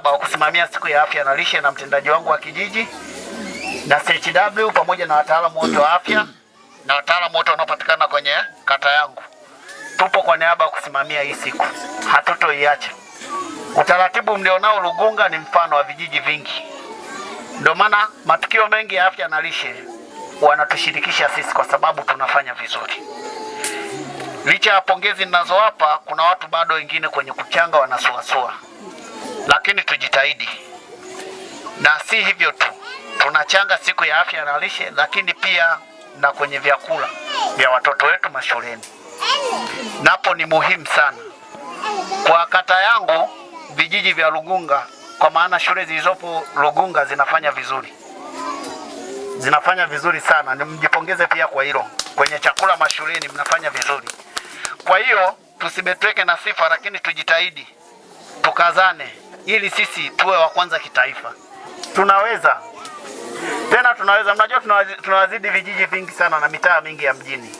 niaba wa kusimamia siku ya afya na lishe na mtendaji wangu wa kijiji na CHW pamoja na wataalamu wote wa afya na wataalamu wote wanaopatikana kwenye kata yangu, tupo kwa niaba ya kusimamia hii siku, hatutoiacha. Utaratibu mlionao Lugunga ni mfano wa vijiji vingi, ndio maana matukio mengi ya afya na lishe wanatushirikisha sisi kwa sababu tunafanya vizuri. Licha ya pongezi ninazowapa, kuna watu bado wengine kwenye kuchanga wanasuasua, lakini tujitahidi. Na si hivyo tu, tunachanga siku ya afya na lishe, lakini pia na kwenye vyakula vya watoto wetu mashuleni. Napo ni muhimu sana kwa kata yangu, vijiji vya Lugunga, kwa maana shule zilizopo Lugunga zinafanya vizuri sana. Nimjipongeze pia kwa hilo. Kwenye chakula mashuleni mnafanya vizuri. Kwa hiyo tusibetweke na sifa, lakini tujitahidi, tukazane ili sisi tuwe wa kwanza kitaifa. Tunaweza. Mnajua tunawazidi vijiji vingi sana na mitaa mingi ya mjini.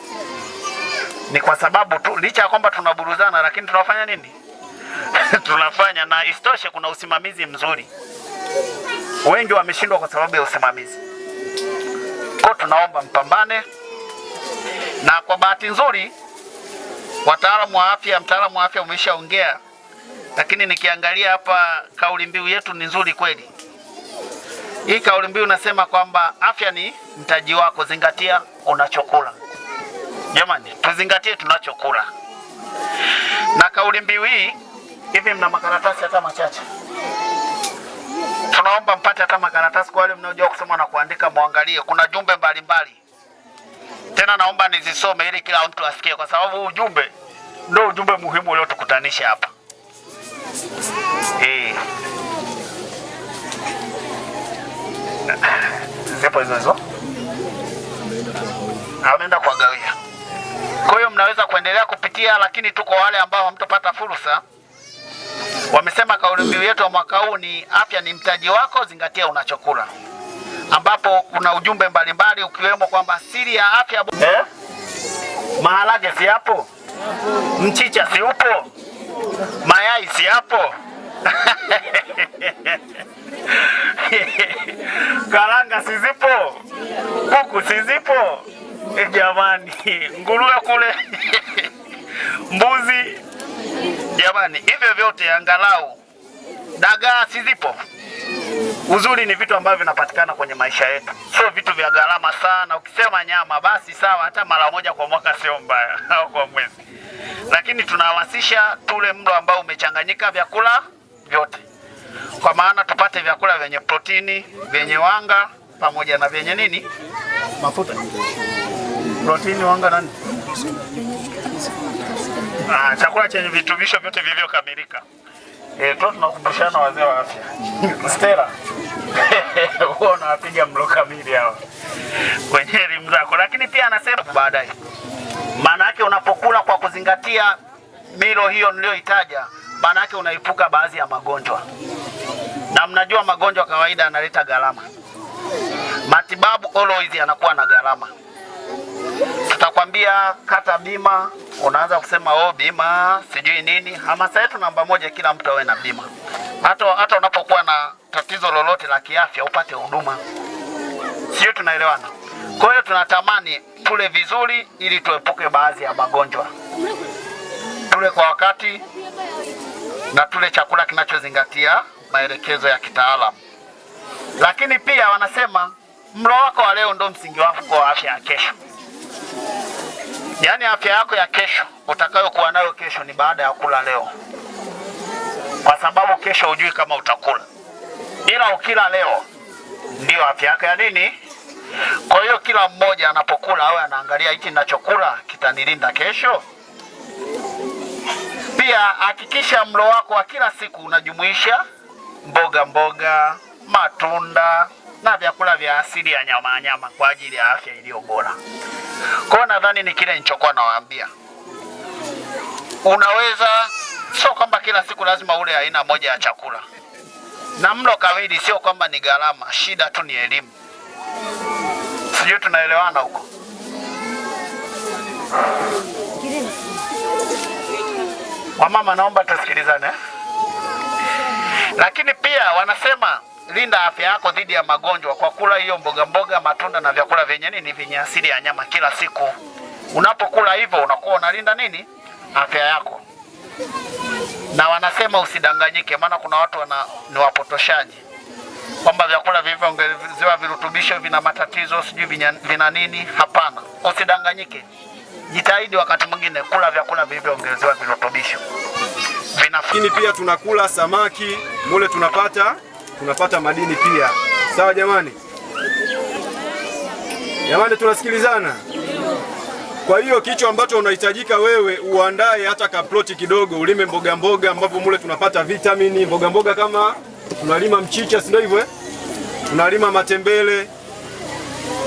Ni kwa sababu tu licha ya kwamba tunaburuzana, lakini tunafanya nini? Tunafanya, na isitoshe kuna usimamizi mzuri. Wengi wameshindwa kwa sababu ya usimamizi. Kwa tunaomba mpambane, na kwa bahati nzuri mtaalamu wa afya umeshaongea, lakini nikiangalia hapa kauli mbiu yetu ni nzuri kweli. Hii kauli mbiu unasema kwamba afya ni mtaji wako, zingatia unachokula. Jamani, tuzingatie tunachokula. Na kauli mbiu hii, hivi mna makaratasi hata machache? Tunaomba mpate hata makaratasi kwa wale mnaojua kusoma na kuandika, muangalie. Kuna jumbe mbalimbali. Tena naomba nizisome ili kila mtu asikie, kwa sababu ujumbe ndio ujumbe muhimu uliotukutanisha hapa. Zipo hizo. Ameenda kuagawia. Kwa hiyo mnaweza kuendelea kupitia, lakini tuko wale ambao hamtopata fursa. Wamesema kauli mbiu yetu wa mwaka huu ni afya ni mtaji wako, zingatia unachokula, ambapo kuna ujumbe mbalimbali ukiwemo kwamba siri ya afya maharage si hapo, mchicha si upo, mayai si hapo, karanga si zipo, kuku si zipo, jamani, nguruwe kule mbuzi, jamani, hivyo vyote angalau dagaa si zipo. Uzuri ni vitu ambavyo vinapatikana kwenye maisha yetu, sio vitu vya gharama sana. Ukisema nyama basi sawa, hata mara moja kwa mwaka sio mbaya au kwa mwezi, lakini tunahamasisha tule mlo ambao umechanganyika vyakula vyote, kwa maana tupate vyakula vyenye protini, vyenye wanga pamoja na vyenye nini, mafuta. Protini, wanga nani? Chakula chenye vitubisho vyote vilivyokamilika. Tunakumbushana wazee wa afya. Stella. Huwa unawapiga mlo kamili hao kwenye elimu zako, lakini pia anasema baadaye. Maana yake unapokula kwa kuzingatia milo hiyo niliyoitaja, maana yake unaepuka baadhi ya magonjwa. Na mnajua magonjwa kawaida yanaleta gharama. Matibabu always yanakuwa na gharama. Tutakwambia kata bima, unaanza kusema bima sijui nini. Hamasa yetu namba moja, kila mtu awe na bima. Hata unapokuwa na tatizo lolote la kiafya upate huduma. Sio, tunaelewana? Kwa hiyo tunatamani tule vizuri ili tuepuke baadhi ya magonjwa. Tule kwa wakati na tule chakula kinachozingatia maelekezo ya kitaalamu. Lakini pia wanasema mlo wako wa leo ndio msingi wako wa afya ya kesho. Yaani afya yako ya kesho utakayokuwa nayo kesho ni baada ya kula leo, kwa sababu kesho hujui kama utakula, ila ukila leo ndio afya yako ya nini. Kwa hiyo kila mmoja anapokula awe anaangalia hiki ninachokula kitanilinda kesho. Pia hakikisha mlo wako wa kila siku unajumuisha mboga, matunda na vyakula vya asili ya nyama kwa ajili ya afya iliyo bora. Kwa nadhani ni kile nilichokuwa nawaambia. Unaweza, sio kwamba kila siku lazima ule aina moja ya chakula. Na mlo kamili sio kwamba ni gharama, shida tu ni elimu. Sijui tunaelewana huko. Wamama naomba tusikilizane. Lakini pia wanasema linda afya yako dhidi ya magonjwa kwa kula hiyo mboga mboga, matunda na vyakula vyenye nini, vyenye asili ya nyama kila siku. Unapokula hivyo unakuwa unalinda nini, afya yako. Na wanasema usidanganyike, maana kuna watu ni wapotoshaji kwamba vyakula vilivyoongezewa virutubisho vina matatizo, sijui vina nini. Hapana, usidanganyike. Jitahidi wakati mwingine kula vyakula vilivyoongezewa virutubisho. Lakini pia tunakula samaki, mule tunapata madini pia. Sawa jamani? Jamani, tunasikilizana? Kwa hiyo kicho ambacho unahitajika wewe uandae hata kaploti kidogo, ulime mboga mboga ambapo mule tunapata vitamini. Mboga mboga kama tunalima mchicha, si ndio hivyo? Tunalima matembele.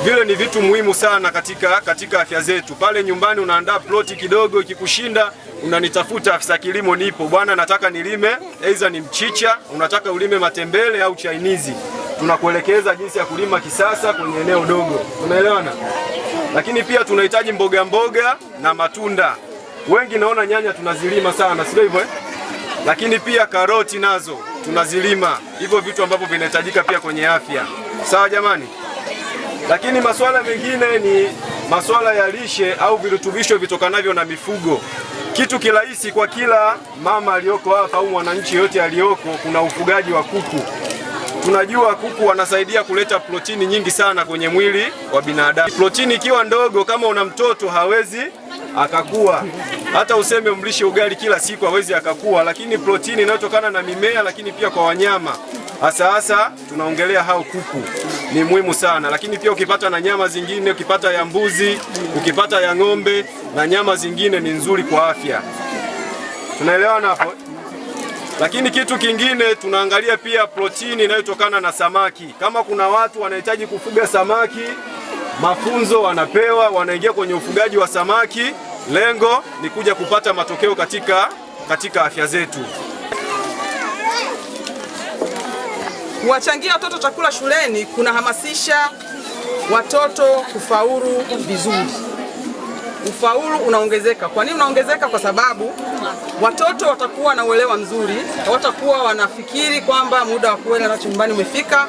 Vile ni vitu muhimu sana katika afya zetu. Pale nyumbani unaandaa ploti kidogo, ikikushinda unanitafuta afisa kilimo, nipo bwana, nataka nilime aidha ni mchicha, unataka ulime matembele au chainizi. Tunakuelekeza jinsi ya kulima kisasa kwenye eneo dogo. Unaelewana? Lakini pia tunahitaji mboga mboga na matunda. Wengi naona nyanya tunazilima sana, sio hivyo? Lakini pia karoti nazo tunazilima. Hivyo vitu ambavyo vinahitajika pia kwenye afya. Sawa jamani? Lakini masuala mengine ni masuala ya lishe au virutubisho vitokanavyo na mifugo. Kitu kirahisi kwa kila mama aliyoko hapa au mwananchi yote aliyoko, kuna ufugaji wa kuku. Tunajua kuku wanasaidia kuleta protini nyingi sana kwenye mwili wa binadamu. Protini ikiwa ndogo, kama una mtoto hawezi akakua. Hata useme umlishe ugali kila siku hawezi akakua, lakini protini inayotokana na mimea, lakini pia kwa wanyama, hasa tunaongelea hao kuku, ni muhimu sana. Lakini pia ukipata na nyama zingine, ukipata ya mbuzi, ukipata ya ng'ombe na nyama zingine, ni nzuri kwa afya. Tunaelewana hapo? Lakini kitu kingine tunaangalia pia protini inayotokana na samaki. Kama kuna watu wanahitaji kufuga samaki, mafunzo wanapewa, wanaingia kwenye ufugaji wa samaki. Lengo ni kuja kupata matokeo katika afya zetu. Kuwachangia watoto chakula shuleni kunahamasisha watoto kufaulu vizuri. Ufaulu unaongezeka. Kwa nini unaongezeka? Kwa sababu watoto watakuwa na uelewa mzuri, watakuwa wanafikiri kwamba muda wa kuenda nacho nyumbani umefika,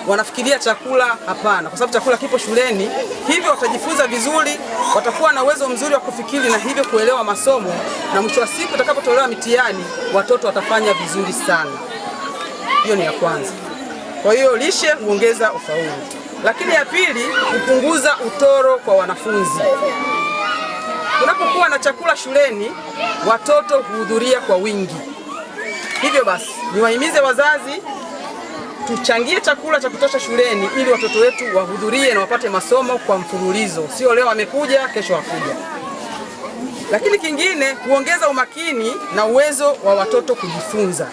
wanafikiria chakula. Hapana, kwa sababu chakula kipo shuleni. Hivyo watajifunza vizuri, watakuwa na uwezo mzuri wa kufikiri na hivyo kuelewa masomo, na mwisho wa siku utakapotolewa mitihani watoto watafanya vizuri sana. Hiyo ni ya kwanza. Kwa hiyo lishe huongeza ufaulu. Lakini ya pili, kupunguza utoro kwa wanafunzi. Unapokuwa na chakula shuleni, watoto huhudhuria kwa wingi. Hivyo basi, niwahimize wazazi tuchangie chakula cha kutosha shuleni ili watoto wetu wahudhurie na wapate masomo kwa mfululizo. Sio leo wamekuja, kesho hakuja. Lakini kingine, kuongeza umakini na uwezo wa watoto kujifunza.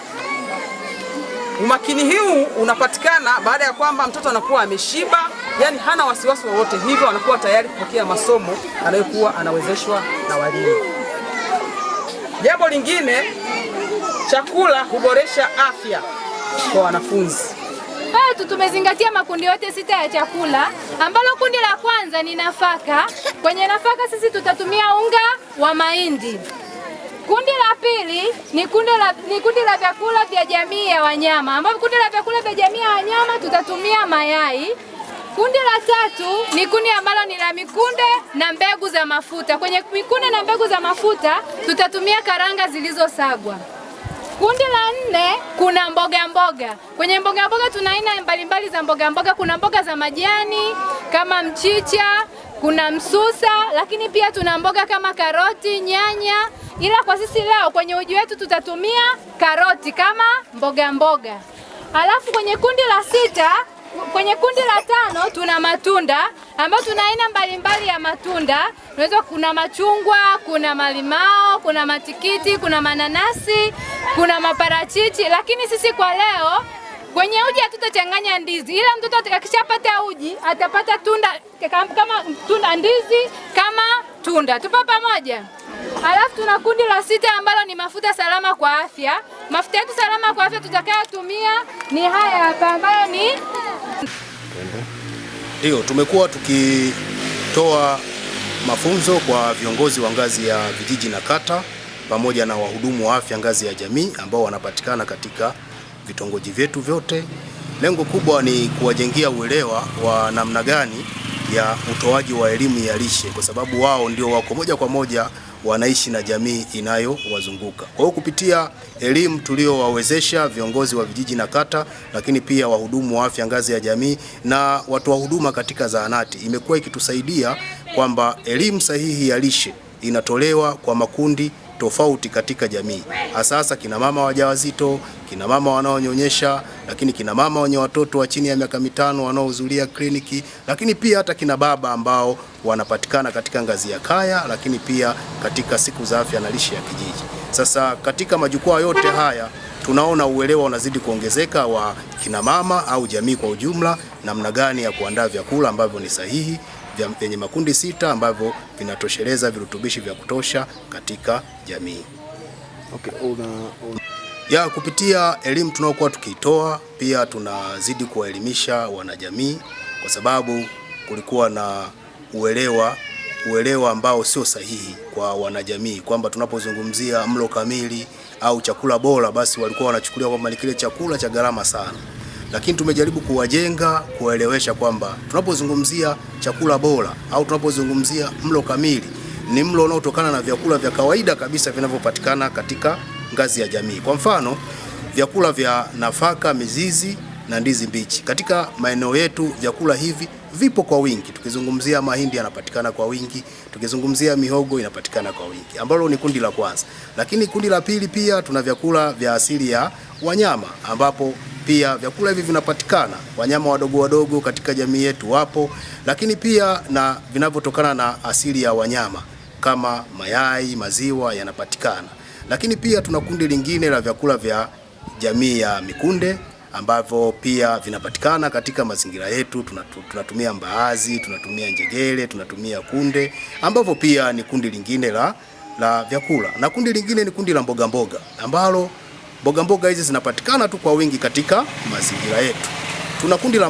Umakini huu unapatikana baada ya kwamba mtoto anakuwa ameshiba, yani hana wasiwasi wowote, hivyo anakuwa tayari kupokea masomo anayokuwa anawezeshwa na walimu. Jambo lingine, chakula huboresha afya kwa wanafunzi. Tumezingatia makundi yote 6 ya chakula, ambalo kundi la kwanza ni nafaka. Kwenye nafaka sisi tutatumia unga wa mahindi. Kundi la pili ni kundi la vyakula vya jamii ya wanyama, ambapo kundi la vyakula vya jamii ya wanyama tutatumia mayai. Kundi la tatu ni kundi ambalo ni la mikunde na mbegu za mafuta. Kwenye mikunde na mbegu za mafuta tutatumia karanga zilizosagwa. Kundi la 4 kuna mboga mboga. Kwenye mboga mboga tuna aina mbalimbali za mboga mboga. Kuna mboga za majani kama mchicha, kuna msusa, lakini pia tuna mboga kama karoti, nyanya. Ila kwa sisi leo kwenye uji wetu tutatumia karoti kama mboga mboga. Alafu kwenye kundi la 6, kwenye kundi la 5 tuna matunda, ambapo tuna aina mbalimbali ya matunda. Unaweza kuna machungwa, kuna malimao, kuna matikiti, kuna mananasi, kuna maparachichi. Lakini sisi kwa leo kwenye uji hatutachanganya ndizi. Ila mtoto akishapata uji atapata tunda kama tunda, ndizi kama tunda. Tupo pamoja? Alafu tuna kundi la 6 ambalo ni mafuta salama kwa afya. Mafuta yetu salama kwa afya tutakayotumia ni haya hapa, ambayo ni ndio tumekuwa tukitoa mafunzo kwa viongozi wa ngazi ya vijiji na kata pamoja na wahudumu wa afya ngazi ya jamii ambao wanapatikana katika vitongoji vyetu vyote. Lengo kubwa ni kuwajengea uelewa wa namna gani ya utoaji wa elimu ya lishe, kwa sababu wao ndio wako moja kwa moja wanaishi na jamii inayowazunguka. Kwa hiyo kupitia elimu tuliowawezesha viongozi wa vijiji na kata, lakini pia wahudumu wa afya ngazi ya jamii na watu wa huduma katika zahanati, imekuwa ikitusaidia kwamba elimu sahihi ya lishe inatolewa kwa makundi tofauti katika jamii, hasa kina mama wajawazito, kina mama wanaonyonyesha, lakini kina mama wenye watoto wa chini ya miaka 5 wanaohudhuria kliniki, lakini pia hata kina baba ambao wanapatikana katika ngazi ya kaya, lakini pia katika siku za afya na lishe ya kijiji. Sasa katika majukwaa yote haya tunaona uelewa unazidi kuongezeka wa kina mama au jamii kwa ujumla, namna gani ya kuandaa vyakula ambavyo ni sahihi vyenye makundi 6 ambavyo vinatosheleza virutubishi vya kutosha katika jamii. Okay, ya kupitia elimu tunayokuwa tukitoa, pia tunazidi kuwaelimisha wanajamii, kwa sababu kulikuwa na uelewa ambao sio sahihi kwa wanajamii, kwamba tunapozungumzia mlo kamili au chakula bora, basi walikuwa wanachukulia kwamba ni kile chakula cha gharama sana. Lakini tumejaribu kuwajenga, kuwaelewesha kwamba tunapozungumzia chakula bora au tunapozungumzia mlo kamili, ni mlo unaotokana na vyakula vya kawaida kabisa vinavyopatikana katika ngazi ya jamii. Kwa mfano, vyakula vya nafaka, mizizi na ndizi mbichi. Katika maeneo yetu vyakula hivi vipo kwa wingi. Tukizungumzia mahindi yanapatikana kwa wingi, tukizungumzia mihogo inapatikana kwa wingi, ambalo ni kundi la kwanza. Lakini kundi la pili pia tuna vyakula vya asili ya wanyama, ambapo pia vyakula hivi vinapatikana. Wanyama wadogo wadogo katika jamii yetu wapo, lakini pia na vinavyotokana na asili ya wanyama kama mayai, maziwa yanapatikana. Lakini pia tuna kundi lingine la vyakula vya jamii ya mikunde ambavyo pia vinapatikana katika mazingira yetu. Tunatumia mbaazi, tunatumia njegele, tunatumia kunde, ambavyo pia ni kundi lingine la vyakula. Na kundi lingine ni kundi la mboga mboga, ambalo mboga mboga hizi zinapatikana tu kwa wingi katika mazingira yetu. Tuna kundi la